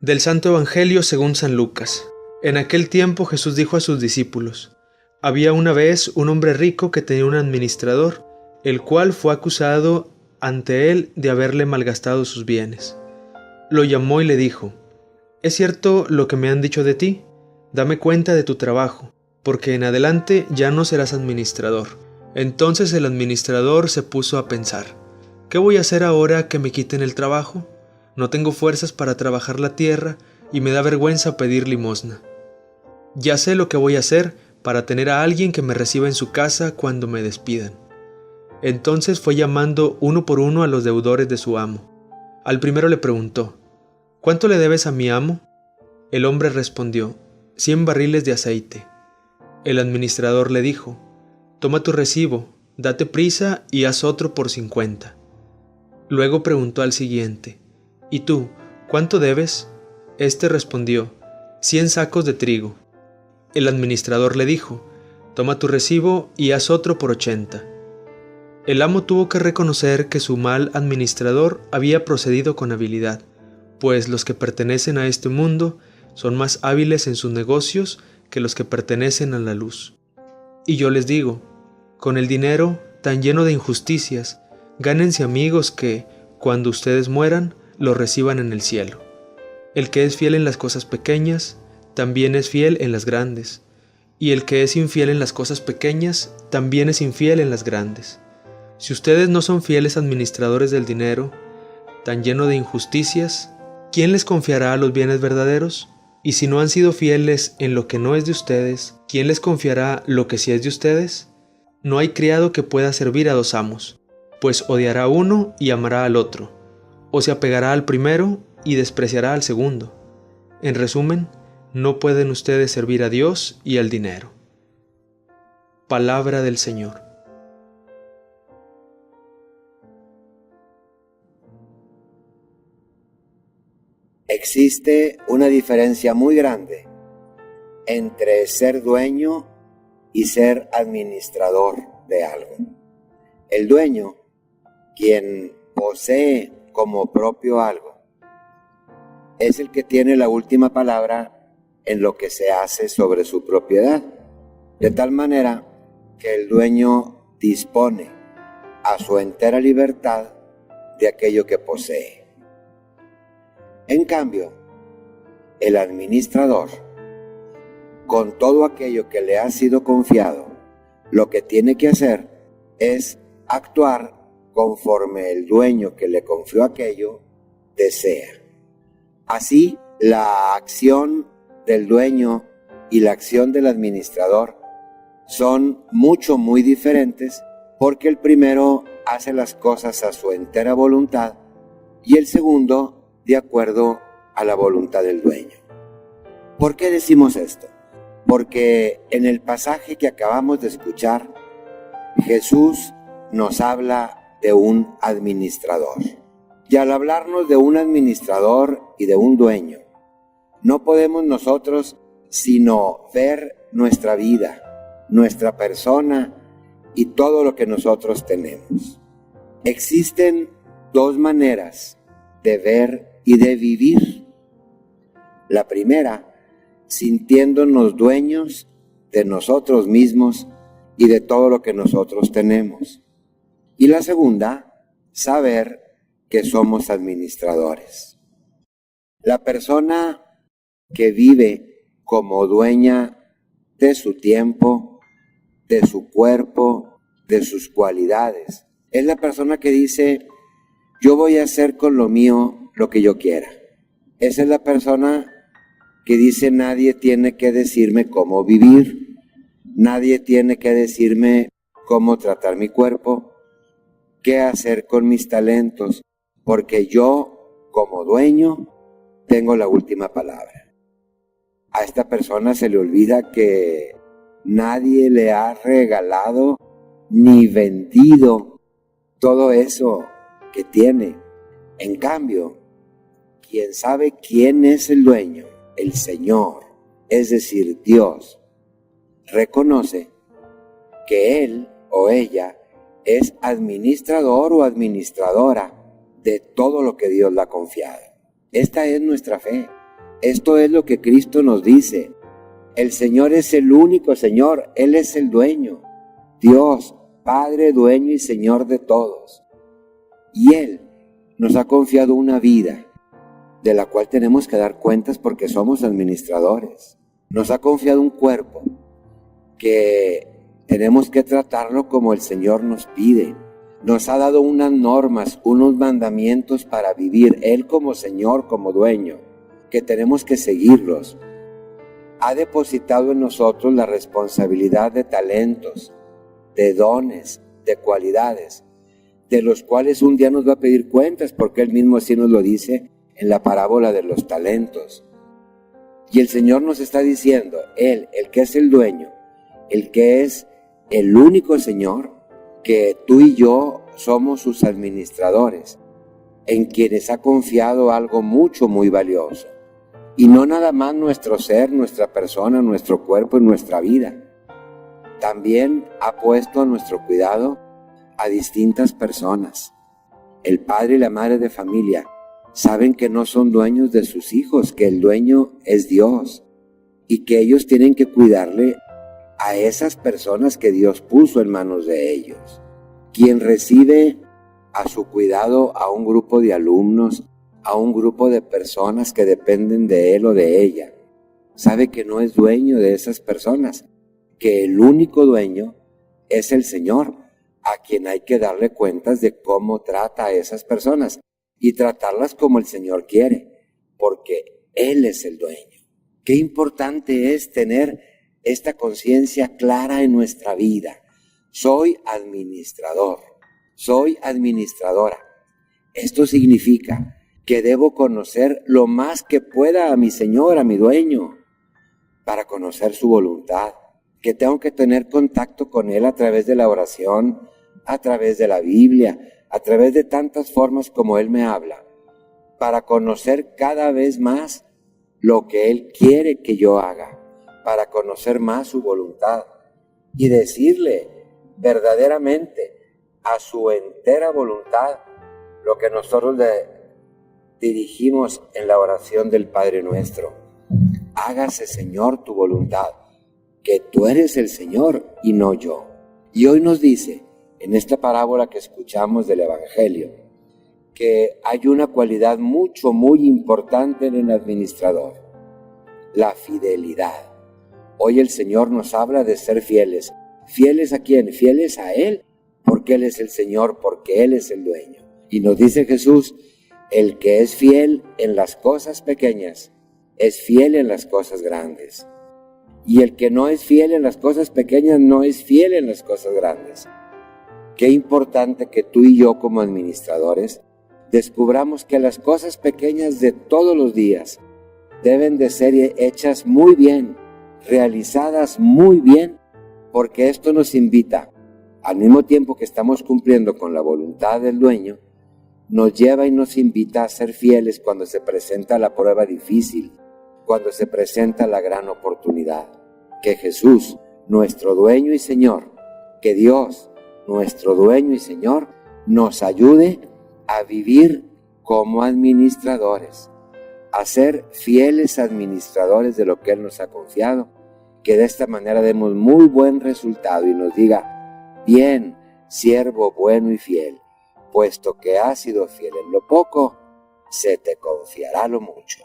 Del Santo Evangelio según San Lucas. En aquel tiempo Jesús dijo a sus discípulos: Había una vez un hombre rico que tenía un administrador, el cual fue acusado ante él de haberle malgastado sus bienes. Lo llamó y le dijo: ¿Es cierto lo que me han dicho de ti? Dame cuenta de tu trabajo, porque en adelante ya no serás administrador. Entonces el administrador se puso a pensar: ¿qué voy a hacer ahora que me quiten el trabajo? No tengo fuerzas para trabajar la tierra y me da vergüenza pedir limosna. Ya sé lo que voy a hacer para tener a alguien que me reciba en su casa cuando me despidan. Entonces fue llamando uno por uno a los deudores de su amo. Al primero le preguntó: ¿Cuánto le debes a mi amo? El hombre respondió: 100 barriles de aceite. El administrador le dijo: Toma tu recibo, date prisa y haz otro por 50. Luego preguntó al siguiente: ¿Y tú, cuánto debes? Este respondió: 100 sacos de trigo. El administrador le dijo: Toma tu recibo y haz otro por 80. El amo tuvo que reconocer que su mal administrador había procedido con habilidad, pues los que pertenecen a este mundo son más hábiles en sus negocios que los que pertenecen a la luz. Y yo les digo, con el dinero tan lleno de injusticias, gánense amigos que, cuando ustedes mueran, lo reciban en el cielo. El que es fiel en las cosas pequeñas, también es fiel en las grandes, y el que es infiel en las cosas pequeñas, también es infiel en las grandes. Si ustedes no son fieles administradores del dinero, tan lleno de injusticias, ¿quién les confiará los bienes verdaderos? Y si no han sido fieles en lo que no es de ustedes, ¿quién les confiará lo que sí es de ustedes? No hay criado que pueda servir a dos amos, pues odiará a uno y amará al otro, o se apegará al primero y despreciará al segundo. En resumen, no pueden ustedes servir a Dios y al dinero. Palabra del Señor. Existe una diferencia muy grande entre ser dueño y ser administrador de algo. El dueño, quien posee como propio algo, es el que tiene la última palabra en lo que se hace sobre su propiedad, de tal manera que el dueño dispone a su entera libertad de aquello que posee. En cambio, el administrador, con todo aquello que le ha sido confiado, lo que tiene que hacer es actuar conforme el dueño que le confió aquello desea. Así, la acción del dueño y la acción del administrador son muy diferentes, porque el primero hace las cosas a su entera voluntad y el segundo de acuerdo a la voluntad del dueño. ¿Por qué decimos esto? Porque en el pasaje que acabamos de escuchar, Jesús nos habla de un administrador. Y al hablarnos de un administrador y de un dueño, no podemos nosotros sino ver nuestra vida, nuestra persona y todo lo que nosotros tenemos. Existen dos maneras de ver y de vivir. La primera, sintiéndonos dueños de nosotros mismos y de todo lo que nosotros tenemos. Y la segunda, saber que somos administradores. La persona que vive como dueña de su tiempo, de su cuerpo, de sus cualidades, es la persona que dice: yo voy a hacer con lo mío lo que yo quiera. Esa es la persona que dice: nadie tiene que decirme cómo vivir, nadie tiene que decirme cómo tratar mi cuerpo, qué hacer con mis talentos, porque yo, como dueño, tengo la última palabra. A esta persona se le olvida que nadie le ha regalado ni vendido todo eso que tiene. En cambio, quien sabe quién es el dueño, el Señor, es decir, Dios, reconoce que él o ella es administrador o administradora de todo lo que Dios le ha confiado. Esta es nuestra fe. Esto es lo que Cristo nos dice. El Señor es el único Señor, Él es el dueño. Dios, Padre, dueño y Señor de todos. Y Él nos ha confiado una vida de la cual tenemos que dar cuentas porque somos administradores. Nos ha confiado un cuerpo que tenemos que tratarlo como el Señor nos pide. Nos ha dado unas normas, unos mandamientos para vivir, Él como Señor, como dueño, que tenemos que seguirlos. Ha depositado en nosotros la responsabilidad de talentos, de dones, de cualidades, de los cuales un día nos va a pedir cuentas, porque Él mismo así nos lo dice en la parábola de los talentos. Y el Señor nos está diciendo, Él, el que es el dueño, el que es el único Señor, que tú y yo somos sus administradores, en quienes ha confiado algo mucho, muy valioso. Y no nada más nuestro ser, nuestra persona, nuestro cuerpo y nuestra vida. También ha puesto a nuestro cuidado a distintas personas. El padre y la madre de familia saben que no son dueños de sus hijos, que el dueño es Dios y que ellos tienen que cuidarle a esas personas que Dios puso en manos de ellos. Quien recibe a su cuidado a un grupo de alumnos, a un grupo de personas que dependen de él o de ella, sabe que no es dueño de esas personas, que el único dueño es el Señor, a quien hay que darle cuentas de cómo trata a esas personas y tratarlas como el Señor quiere, porque Él es el dueño. Qué importante es tener esta conciencia clara en nuestra vida. Soy administrador, soy administradora. Esto significa que debo conocer lo más que pueda a mi Señor, a mi dueño, para conocer su voluntad, que tengo que tener contacto con Él a través de la oración, a través de la Biblia, a través de tantas formas como Él me habla, para conocer cada vez más lo que Él quiere que yo haga, para conocer más su voluntad y decirle verdaderamente a su entera voluntad lo que nosotros le dirigimos en la oración del Padre Nuestro. Hágase, Señor, tu voluntad, que tú eres el Señor y no yo. Y hoy nos dice, en esta parábola que escuchamos del Evangelio, que hay una cualidad muy importante en el administrador: la fidelidad. Hoy el Señor nos habla de ser fieles. ¿Fieles a quién? Fieles a Él, porque Él es el Señor, porque Él es el dueño. Y nos dice Jesús, el que es fiel en las cosas pequeñas, es fiel en las cosas grandes. Y el que no es fiel en las cosas pequeñas, no es fiel en las cosas grandes. Qué importante que tú y yo como administradores descubramos que las cosas pequeñas de todos los días deben de ser hechas muy bien, realizadas muy bien, porque esto nos invita, al mismo tiempo que estamos cumpliendo con la voluntad del dueño, nos lleva y nos invita a ser fieles cuando se presenta la prueba difícil, cuando se presenta la gran oportunidad. Que Jesús, nuestro dueño y Señor, que Dios, nuestro dueño y Señor, nos ayude a vivir como administradores, a ser fieles administradores de lo que Él nos ha confiado, que de esta manera demos muy buen resultado y nos diga, bien, siervo bueno y fiel, puesto que has sido fiel en lo poco, se te confiará lo mucho.